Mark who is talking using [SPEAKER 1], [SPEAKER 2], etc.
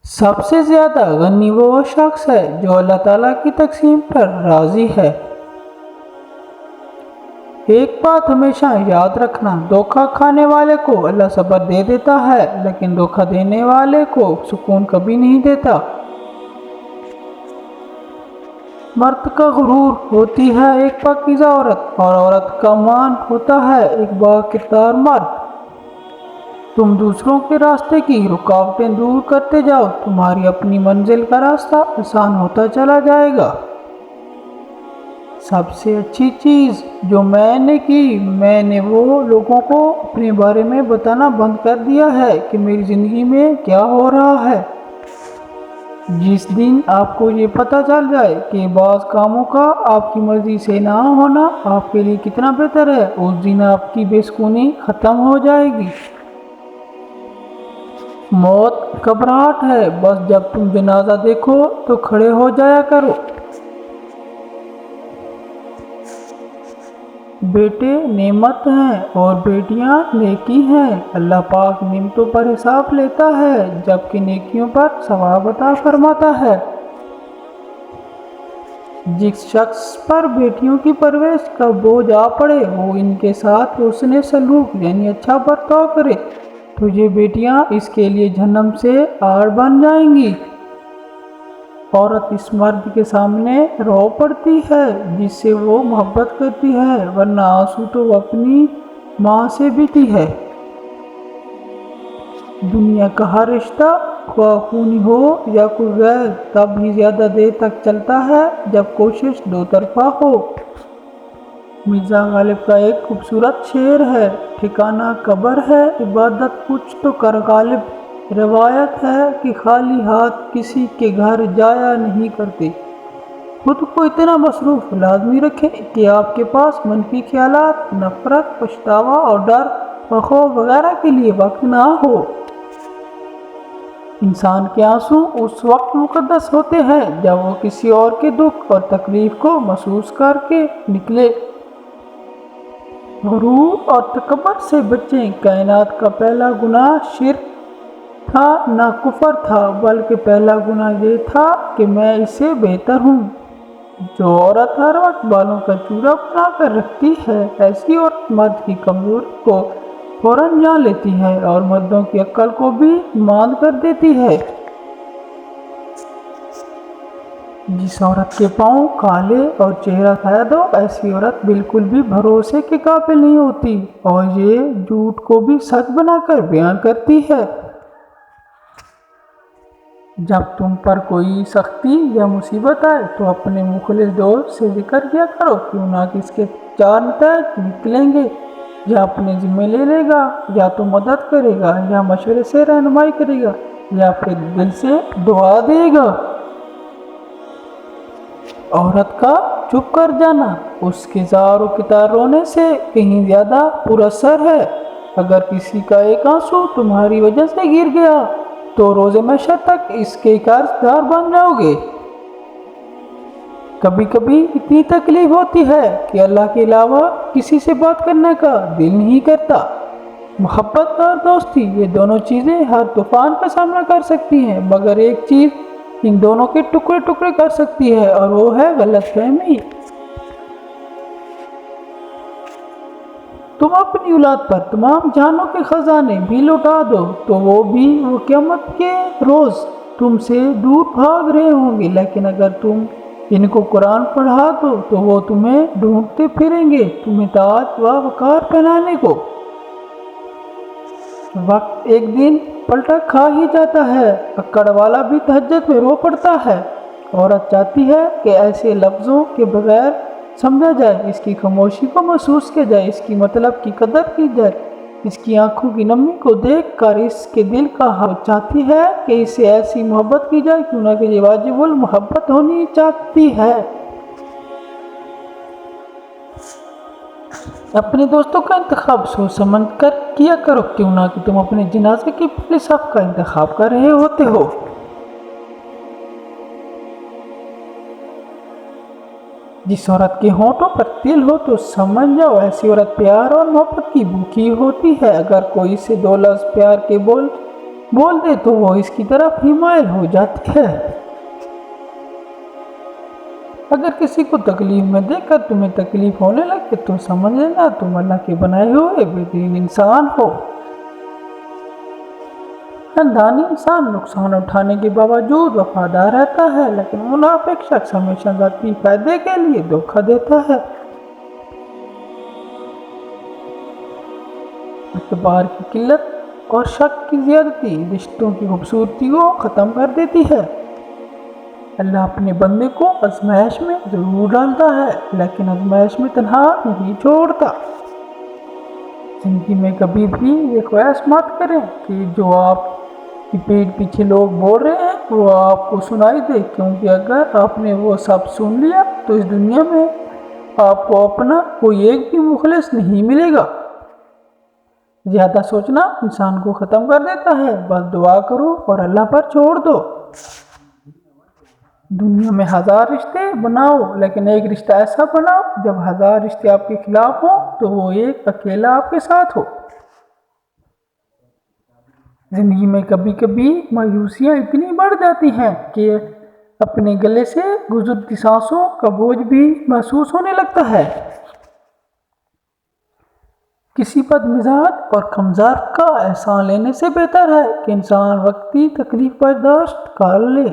[SPEAKER 1] سب سے زیادہ غنی وہ شخص ہے جو اللہ تعالیٰ کی تقسیم پر راضی ہے۔ ایک بات ہمیشہ یاد رکھنا، دھوکہ کھانے والے کو اللہ صبر دے دیتا ہے، لیکن دھوکہ دینے والے کو سکون کبھی نہیں دیتا۔ مرد کا غرور ہوتی ہے ایک پاکیزہ عورت، اور عورت کا مان ہوتا ہے ایک با کردار مرد۔ تم دوسروں کے راستے کی رکاوٹیں دور کرتے جاؤ، تمہاری اپنی منزل کا راستہ آسان ہوتا چلا جائے گا۔ سب سے اچھی چیز جو میں نے کی، میں نے وہ لوگوں کو اپنے بارے میں بتانا بند کر دیا ہے کہ میری زندگی میں کیا ہو رہا ہے۔ جس دن آپ کو یہ پتہ چل جائے کہ بعض کاموں کا آپ کی مرضی سے نہ ہونا آپ کے لیے کتنا بہتر ہے، اس دن آپ کی بے سکونی ختم ہو جائے گی۔ موت گھبراہٹ ہے، بس جب تم جنازہ دیکھو تو کھڑے ہو جایا کرو۔ بیٹے نعمت ہیں اور بیٹیاں نیکی ہیں۔ اللہ پاک نعمتوں پر حساب لیتا ہے جبکہ نیکیوں پر ثواب عطا فرماتا ہے۔ جس شخص پر بیٹیوں کی پرورش کا بوجھ آ پڑے وہ ان کے ساتھ حسن سلوک یعنی اچھا برتاؤ کرے تو یہ بیٹیاں اس کے لیے جہنم سے آڑ بن جائیں گی۔ عورت اس مرد کے سامنے رو پڑتی ہے جس سے وہ محبت کرتی ہے، ورنہ آنسو تو وہ اپنی ماں سے پیتی ہے۔ دنیا کا ہر رشتہ خواہ خونی ہو یا کوئی غیر تب ہی زیادہ دیر تک چلتا ہے جب کوشش دو طرفہ ہو۔ مرزا غالب کا ایک خوبصورت شعر ہے، ٹھکانہ قبر ہے عبادت کچھ تو کر غالب، روایت ہے کہ خالی ہاتھ کسی کے گھر جایا نہیں کرتے۔ خود کو اتنا مصروف لازمی رکھیں کہ آپ کے پاس منفی خیالات، نفرت، پچھتاوا اور ڈر و خوف وغیرہ کے لیے وقت نہ ہو۔ انسان کے آنسو اس وقت مقدس ہوتے ہیں جب وہ کسی اور کے دکھ اور تکلیف کو محسوس کر کے نکلے۔ غرور اور تکبر سے بچیں، کائنات کا پہلا گناہ شرک تھا نہ کفر تھا، بلکہ پہلا گناہ یہ تھا کہ میں اس سے بہتر ہوں۔ جو عورت ہر وقت بالوں کا چورا بنا کر رکھتی ہے، ایسی عورت مرد کی کمزوری کو فوراً جان لیتی ہے اور مردوں کی عقل کو بھی ماند کر دیتی ہے۔ جس عورت کے پاؤں کالے اور چہرہ سفید ہو، ایسی عورت بالکل بھی بھروسے کے قابل نہیں ہوتی اور یہ جھوٹ کو بھی سچ بنا کر بیان کرتی ہے۔ جب تم پر کوئی سختی یا مصیبت آئے تو اپنے مخلص دوست سے ذکر کیا کرو، کیوں نہ کہ اس کے 4 نتائج نکلیں گے، یا اپنے ذمہ لے لے گا، یا تو مدد کرے گا، یا مشورے سے رہنمائی کرے گا، یا پھر دل سے دعا دے گا۔ عورت کا چپ کر جانا اس کے زار و کتار رونے سے کہیں زیادہ پر اثر ہے۔ اگر کسی کا ایک آنسو تمہاری وجہ سے گر گیا تو روز محشر تک اس کے قرض دار بن جاؤ گے۔ کبھی کبھی اتنی تکلیف ہوتی ہے کہ اللہ کے علاوہ کسی سے بات کرنے کا دل نہیں کرتا۔ محبت اور دوستی یہ دونوں چیزیں ہر طوفان کا سامنا کر سکتی ہیں، مگر ایک چیز ان دونوں کے ٹکڑے ٹکڑے کر سکتی ہے اور وہ ہے غلط فہمی۔ تم اپنی اولاد پر تمام جہانوں کے خزانے بھی لوٹا دو تو وہ قیامت کے روز تم سے دور بھاگ رہے ہوں گے، لیکن اگر تم ان کو قرآن پڑھا دو تو وہ تمہیں ڈھونڈتے پھریں گے، تمہیں تاج و وقار پہنانے کو۔ وقت ایک دن پلٹا کھا ہی جاتا ہے، اکڑ والا بھی تہجد میں رو پڑتا ہے۔ عورت چاہتی ہے کہ ایسے لفظوں کے بغیر سمجھا جائے، اس کی خاموشی کو محسوس کیا جائے، اس کی مطلب کی قدر کی جائے، اس کی آنکھوں کی نمی کو دیکھ کر اس کے دل کا حال چاہتی ہے کہ اس سے ایسی محبت کی جائے، کیوں نہ کہ یہ واجب المحبت ہونی چاہتی ہے۔ اپنے دوستوں کا انتخاب سوچ سمجھ کر کیا کرو، کیوں نہ کہ تم اپنے جنازے کی پہلی صف کا انتخاب کر رہے ہوتے ہو۔ جس عورت کے ہونٹوں پر تل ہو تو سمجھ جاؤ ایسی عورت پیار اور محبت کی بھوکی ہوتی ہے۔ اگر کوئی سے 2 لفظ پیار کے بول بول دے تو وہ اس کی طرف ہی مائل ہو جاتی ہے۔ اگر کسی کو تکلیف میں دیکھ کر تمہیں تکلیف ہونے لگے تو سمجھ لینا تم اللہ کے بنائے ہوئے بہترین انسان ہو۔ خاندانی انسان نقصان اٹھانے کے باوجود وفادار رہتا ہے، لیکن منافق شخص ہمیشہ ذاتی فائدے کے لیے دھوکہ دیتا ہے۔ اعتبار کی قلت اور شک کی زیادتی رشتوں کی خوبصورتی کو ختم کر دیتی ہے۔ اللہ اپنے بندے کو آزمائش میں ضرور ڈالتا ہے، لیکن آزمائش میں تنہا نہیں چھوڑتا۔ زندگی میں کبھی بھی یہ خواہش مت کریں کہ جو آپ کی پیٹھ پیچھے لوگ بول رہے ہیں وہ آپ کو سنائی دے، کیونکہ اگر آپ نے وہ سب سن لیا تو اس دنیا میں آپ کو اپنا کوئی ایک بھی مخلص نہیں ملے گا۔ زیادہ سوچنا انسان کو ختم کر دیتا ہے، بس دعا کرو اور اللہ پر چھوڑ دو۔ دنیا میں 1000 رشتے بناؤ، لیکن ایک رشتہ ایسا بناؤ جب 1000 رشتے آپ کے خلاف ہوں تو وہ ایک اکیلا آپ کے ساتھ ہو۔ زندگی میں کبھی کبھی مایوسیاں اتنی بڑھ جاتی ہیں کہ اپنے گلے سے گزرتی سانسوں کا بوجھ بھی محسوس ہونے لگتا ہے۔ کسی بد مزاج اور کمزار کا احسان لینے سے بہتر ہے کہ انسان وقتی تکلیف برداشت کر لے۔